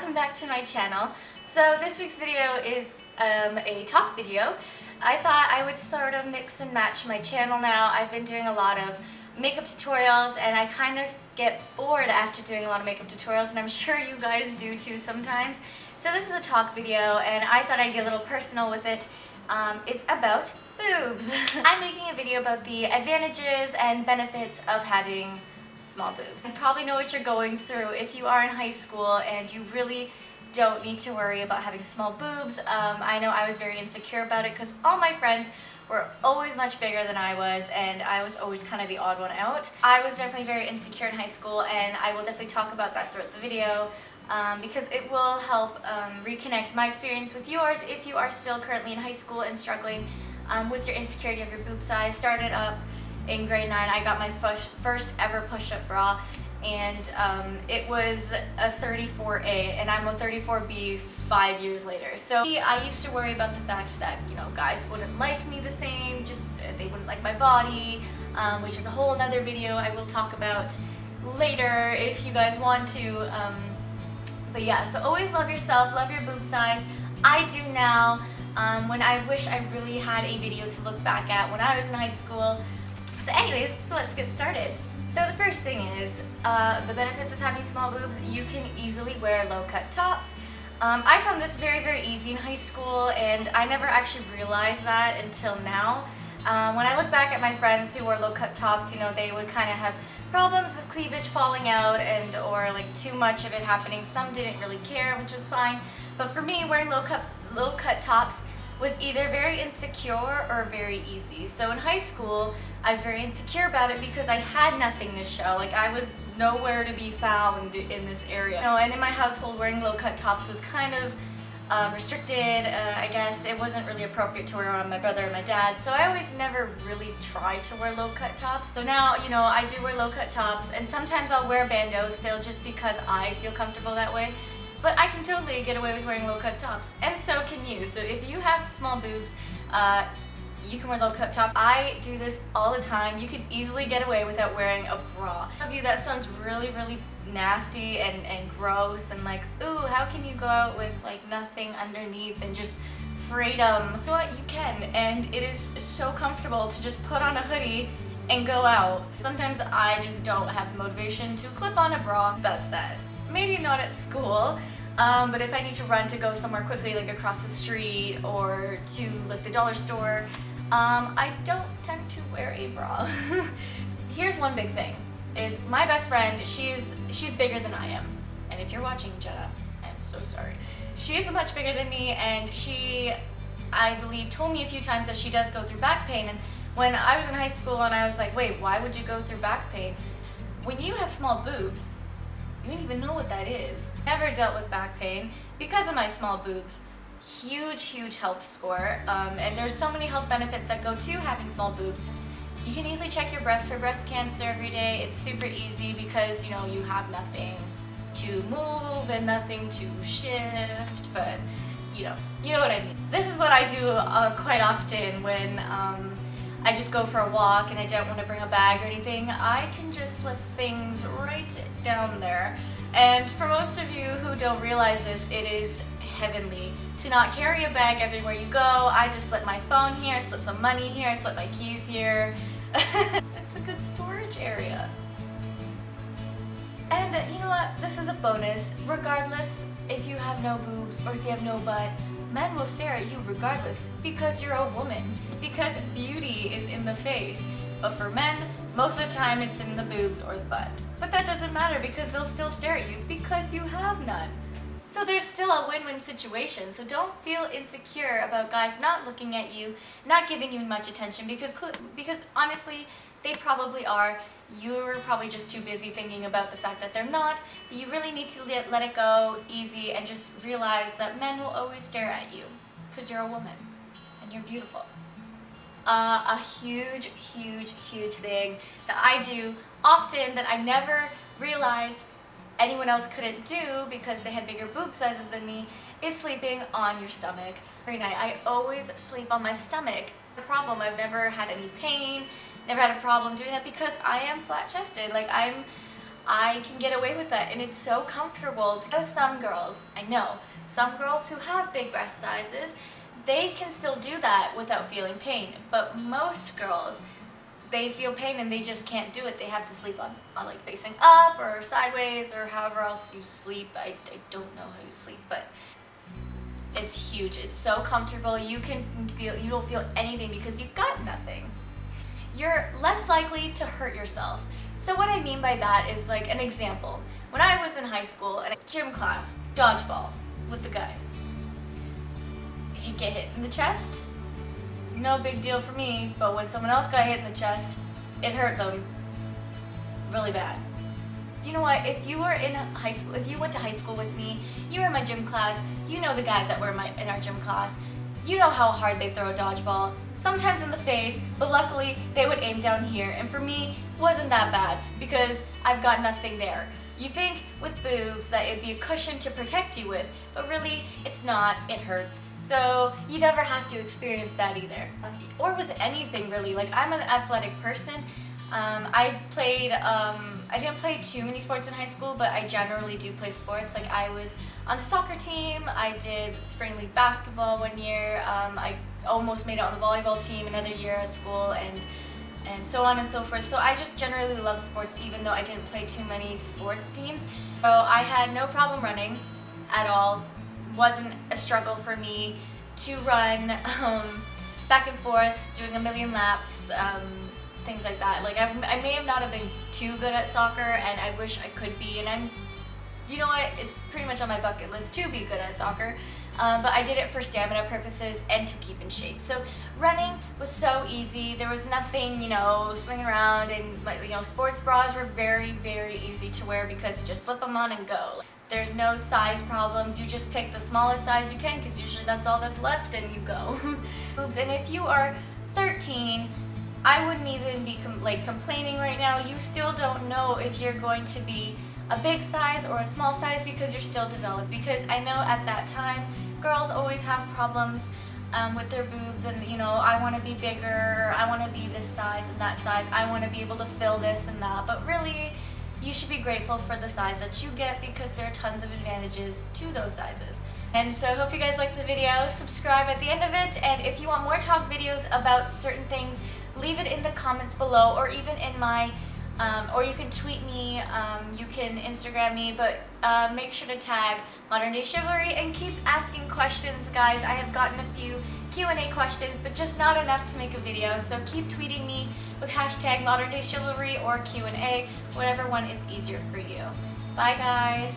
welcome back to my channel. So this week's video is a talk video. I thought I would sort of mix and match my channel now. I've been doing a lot of makeup tutorials and I kind of get bored after doing a lot of makeup tutorials, and I'm sure you guys do too sometimes. So this is a talk video and I thought I'd get a little personal with it. It's about boobs. I'm making a video about the advantages and benefits of having small boobs. You probably know what you're going through if you are in high school and you really don't need to worry about having small boobs. I know I was very insecure about it because all my friends were always much bigger than I was, and I was always kind of the odd one out. I was definitely very insecure in high school, and I will definitely talk about that throughout the video because it will help reconnect my experience with yours if you are still currently in high school and struggling with your insecurity of your boob size. Started up in grade 9, I got my first ever push-up bra, and it was a 34A, and I'm a 34B 5 years later. So I used to worry about the fact that, you know, guys wouldn't like me the same, just they wouldn't like my body, which is a whole other video I will talk about later if you guys want to. But yeah, so always love yourself, love your boob size. I do now, when I wish I really had a video to look back at when I was in high school. But anyways, so let's get started. So the first thing is the benefits of having small boobs. You can easily wear low-cut tops. I found this very, very easy in high school, and I never actually realized that until now. When I look back at my friends who wore low-cut tops, you know, they would kind of have problems with cleavage falling out and or like too much of it happening. Some didn't really care, which was fine. But for me, wearing low-cut tops was either very insecure or very easy. So in high school, I was very insecure about it because I had nothing to show. Like, I was nowhere to be found in this area. You know, and in my household, wearing low-cut tops was kind of restricted. I guess it wasn't really appropriate to wear around my brother and my dad, so I always never really tried to wear low-cut tops. So now, you know, I do wear low-cut tops, and sometimes I'll wear bandeaus still just because I feel comfortable that way. But I can totally get away with wearing low-cut tops, and so can you. So if you have small boobs, you can wear low-cut tops. I do this all the time. You can easily get away without wearing a bra. Some of you, that sounds really, really nasty and gross and like, ooh, how can you go out with like nothing underneath and just freedom? You know what? You can, and it is so comfortable to just put on a hoodie and go out. Sometimes I just don't have the motivation to clip on a bra. That's that. Maybe not at school. But if I need to run to go somewhere quickly, like across the street or to like the dollar store, I don't tend to wear a bra. Here's one big thing, is my best friend, she's bigger than I am. And if you're watching, Jenna, I'm so sorry. She is much bigger than me, and she, I believe, told me a few times that she does go through back pain. And when I was in high school and I was like, wait, why would you go through back pain? When you have small boobs, you don't even know what that is. Never dealt with back pain because of my small boobs. Huge, huge health score. And there's so many health benefits that go to having small boobs. You can easily check your breast for breast cancer every day. It's super easy because, you know, you have nothing to move and nothing to shift, but you know what I mean. This is what I do quite often when I just go for a walk and I don't want to bring a bag or anything. I can just slip things right down there. And for most of you who don't realize this, it is heavenly to not carry a bag everywhere you go. I just slip my phone here, I slip some money here, I slip my keys here. It's a good storage area. And you know what? This is a bonus. Regardless if you have no boobs or if you have no butt, men will stare at you regardless because you're a woman. Because beauty is in the face. But for men, most of the time it's in the boobs or the butt. But that doesn't matter because they'll still stare at you because you have none. So there's still a win-win situation. So don't feel insecure about guys not looking at you, not giving you much attention, because honestly, they probably are. You're probably just too busy thinking about the fact that they're not. But you really need to let it go easy and just realize that men will always stare at you because you're a woman and you're beautiful. A huge, huge, huge thing that I do often that I never realized anyone else couldn't do because they had bigger boob sizes than me is sleeping on your stomach. Every night I always sleep on my stomach. The problem, I've never had any pain, never had a problem doing that because I am flat-chested. Like, I can get away with that, and it's so comfortable. Because some girls, I know, some girls who have big breast sizes, they can still do that without feeling pain. But most girls, they feel pain and they just can't do it. They have to sleep on like facing up or sideways or however else you sleep. I don't know how you sleep, but it's huge. It's so comfortable. You don't feel anything because you've got nothing. You're less likely to hurt yourself. So what I mean by that is, like, an example. When I was in high school in a gym class, dodgeball with the guys, he'd get hit in the chest. No big deal for me, but when someone else got hit in the chest, it hurt them really bad. You know what, if you were in high school, if you went to high school with me, you were in my gym class, you know the guys that were in our gym class, you know how hard they throw a dodgeball, sometimes in the face, but luckily they would aim down here, and for me, it wasn't that bad because I've got nothing there. You think with boobs that it'd be a cushion to protect you with, but really it's not, it hurts. So you never have to experience that either. Or with anything really, like I'm an athletic person. I didn't play too many sports in high school, but I generally do play sports. Like I was on the soccer team, I did spring league basketball one year, I almost made it on the volleyball team another year at school, and so on and so forth. So I just generally love sports even though I didn't play too many sports teams. So I had no problem running at all. Wasn't a struggle for me to run back and forth, doing a million laps, things like that. Like I may have not have been too good at soccer, and I wish I could be, and you know what, it's pretty much on my bucket list to be good at soccer, but I did it for stamina purposes and to keep in shape. So running was so easy. There was nothing, you know, swinging around, and you know, sports bras were very, very easy to wear because you just slip them on and go. There's no size problems. You just pick the smallest size you can because usually that's all that's left and you go. Boobs. And if you are 13, I wouldn't even be complaining right now. You still don't know if you're going to be a big size or a small size because you're still developed. Because I know at that time, girls always have problems with their boobs, and you know, I want to be bigger, or I want to be this size and that size, I want to be able to fill this and that, but really, you should be grateful for the size that you get because there are tons of advantages to those sizes. And so I hope you guys liked the video. Subscribe at the end of it, and if you want more talk videos about certain things, leave it in the comments below, or even in my, or you can tweet me, you can Instagram me, but make sure to tag Modern Day Chivalry and keep asking questions, guys. I have gotten a few Q&A questions, but just not enough to make a video, so keep tweeting me with hashtag Modern Day Chivalry or Q&A, whatever one is easier for you. Bye, guys.